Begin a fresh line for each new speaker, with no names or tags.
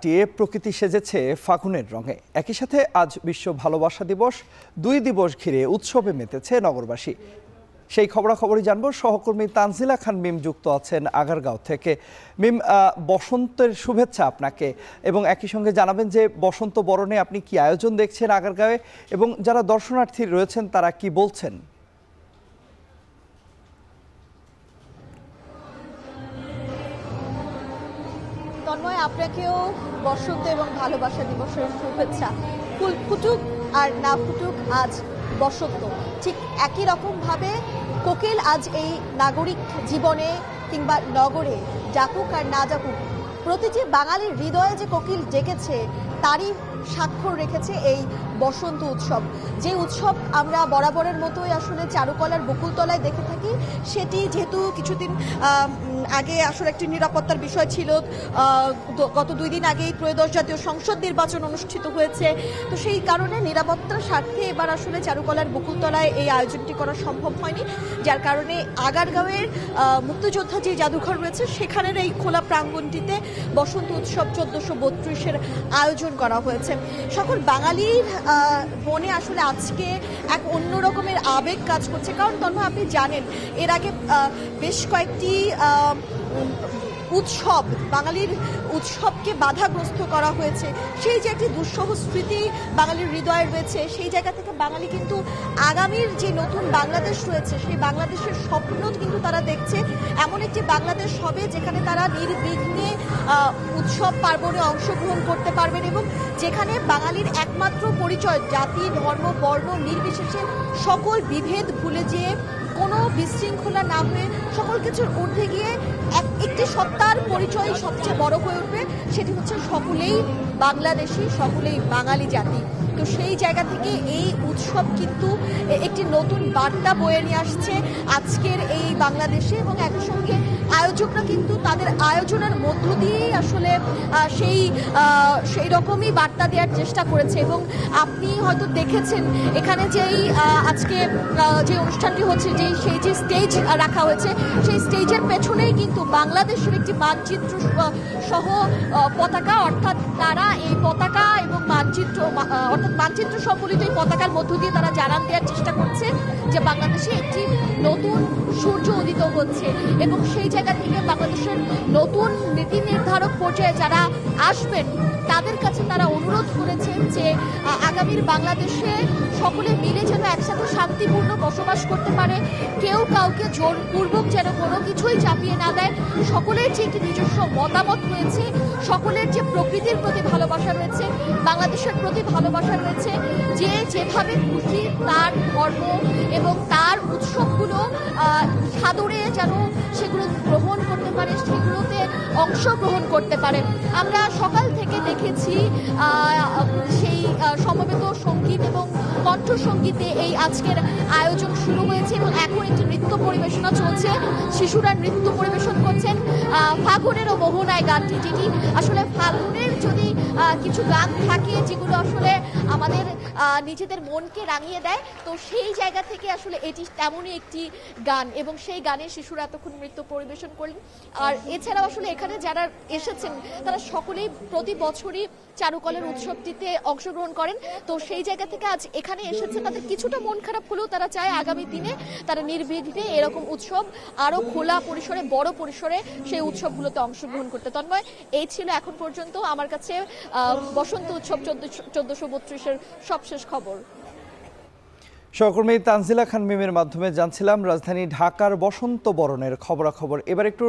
কাটিয়ে প্রকৃতি সেজেছে ফাগুনের রঙে। একই সাথে আজ বিশ্ব ভালোবাসা দিবস। 2 দিবস ঘিরে উৎসবে মেতেছে নগরবাসী। সেই খবরাখবরই জানবো। সহকর্মী তানজিলা খান মিম যুক্ত আছেন আগারগাঁও থেকে। মিম, বসন্তের শুভেচ্ছা আপনাকে, এবং একই সঙ্গে জানাবেন যে বসন্ত বরণে আপনি কি আয়োজন দেখছেন আগারগাঁওয়ে, এবং যারা দর্শনার্থী রয়েছেন তারা কি বলছেন।
তন্ময়, আপনাকেও বসন্ত এবং ভালোবাসা দিবসের শুভেচ্ছা। ফুল ফুটুক আর না ফুটুক, আজ বসন্ত। ঠিক একই রকমভাবে কোকিল আজ এই নাগরিক জীবনে কিংবা নগরে ডাকুক আর না ডাকুক, প্রতিটি বাঙালির হৃদয়ে যে কোকিল ডেকেছে তারই স্বাক্ষর রেখেছে এই বসন্ত উৎসব। যে উৎসব আমরা বরাবরের মতোই আসলে চারুকলার বকুলতলায় দেখে থাকি, সেটি যেহেতু কিছুদিন আগে আসলে একটি নিরাপত্তার বিষয় ছিল, গত 2 দিন আগেই ত্রয়োদশ জাতীয় সংসদ নির্বাচন অনুষ্ঠিত হয়েছে, তো সেই কারণে নিরাপত্তার স্বার্থে এবার আসলে চারুকলার বকুলতলায় এই আয়োজনটি করা সম্ভব হয়নি, যার কারণে আগারগাঁওয়ের মুক্তিযোদ্ধা যে জাদুঘর রয়েছে সেখানের এই খোলা প্রাঙ্গণটিতে বসন্ত উৎসব 1432-এর আয়োজন করা হয়েছে। সকল বাঙালির মনে আসলে আজকে এক অন্য রকমের আবেগ কাজ করছে, কারণ তন্ময় আপনি জানেন এর আগে বেশ কয়েকটি উৎসব, বাঙালির উৎসবকে বাধাগ্রস্ত করা হয়েছে। সেই যে একটি দুঃসহ স্মৃতি বাঙালির হৃদয়ে রয়েছে, সেই জায়গা থেকে বাঙালি কিন্তু আগামীর যে নতুন বাংলাদেশ রয়েছে সেই বাংলাদেশের স্বপ্ন কিন্তু তারা দেখছে। এমন একটি বাংলাদেশ হবে যেখানে তারা নির্বিঘ্নে উৎসব পার্বণে অংশগ্রহণ করতে পারবেন, এবং যেখানে বাঙালির একমাত্র পরিচয় জাতি, ধর্ম, বর্ণ নির্বিশেষে সকল বিভেদ ভুলে যেয়ে কোনো বিশৃঙ্খলা না হয়ে সকল কিছুর ঊর্ধ্বে গিয়ে একটি সত্তার পরিচয় সবচেয়ে বড় হয়ে উঠবে, সেটি হচ্ছে সকলেই বাংলাদেশি, সকলেই বাঙালি জাতি। তো সেই জায়গা থেকে এই উৎসব কিন্তু একটি নতুন বার্তা বয়ে নিয়ে আসছে আজকের এই বাংলাদেশে, এবং একই সঙ্গে আয়োজকরা কিন্তু তাদের আয়োজনের মধ্য দিয়েই আসলে সেই রকমই বার্তা দেওয়ার চেষ্টা করেছে। এবং আপনি হয়তো দেখেছেন এখানে যেই আজকে যে অনুষ্ঠানটি হচ্ছে, সেই যে স্টেজ রাখা হয়েছে, সেই স্টেজের পেছনেই কিন্তু বাংলাদেশের একটি মানচিত্র সহ পতাকা, অর্থাৎ তারা এই পতাকা এবং মানচিত্র সম্বলিত এই পতাকার মধ্য দিয়ে তারা জানান দেওয়ার চেষ্টা করছে যে বাংলাদেশে একটি নতুন সূর্য উদিত হচ্ছে। এবং সেই জায়গা থেকে বাংলাদেশের নতুন নীতি নির্ধারক পর্যায়ে যারা আসবেন তাদের কাছে তারা অনুরোধ করেছেন যে আগামীর বাংলাদেশে সকলে মিলে যেন একসাথে শান্তিপূর্ণ বসবাস করতে পারে, কেউ কাউকে জোরপূর্বক যেন কোনো কিছুই চাপিয়ে না দেয়। সকলের যে একটি নিজস্ব মতামত রয়েছে, সকলের যে প্রকৃতির প্রতি ভালোবাসা রয়েছে, বাংলাদেশের প্রতি ভালোবাসা রয়েছে, যে যেভাবে খুশি তার ধর্ম এবং তার উৎসবগুলো সাদরে যেন সেগুলো গ্রহণ করতে পারে, সেগুলোতে অংশগ্রহণ করতে পারে। আমরা সকাল থেকে দেখেছি সেই সমবেত সঙ্গীত এবং কণ্ঠসঙ্গীতে এই আজকের আয়োজন শুরু হয়েছে, এবং এখন একটি নৃত্য পরিবেশনা চলছে। শিশুরা নৃত্য পরিবেশন করছেন ফাগুনেরও মোহনায় গানটি, যেটি আসলে ফাগুনের যদি কিছু গান থাকে যেগুলো আসলে আমাদের নিজেদের মনকে রাঙিয়ে দেয়, তো সেই জায়গা থেকে আসলে এটি তেমনই একটি গান, এবং সেই গানে শিশুরা এতক্ষণ নৃত্য পরিবেশন করলেন। আর এছাড়াও আসলে এখানে যারা এসেছেন তারা সকলেই প্রতি বছরই চারুকলার উৎসবটিতে অংশগ্রহণ করেন, তো সেই জায়গা থেকে আজ এখানে এসেছে তাদের কিছুটা মন খারাপ হলেও তারা চায় আগামী দিনে তারা নির্বিঘ্নে এরকম উৎসব আরো খোলা পরিসরে, বড় পরিসরে সেই উৎসবগুলোতে অংশগ্রহণ করতে। তন্ময়, এই ছিল এখন পর্যন্ত আমার কাছে বসন্ত উৎসব 1432-এর সবশেষ খবর।
সহকর্মী তানজিলা খান মিমের মাধ্যমে জানছিলাম রাজধানী ঢাকার বসন্ত বরণের খবরাখবর। এবার একটু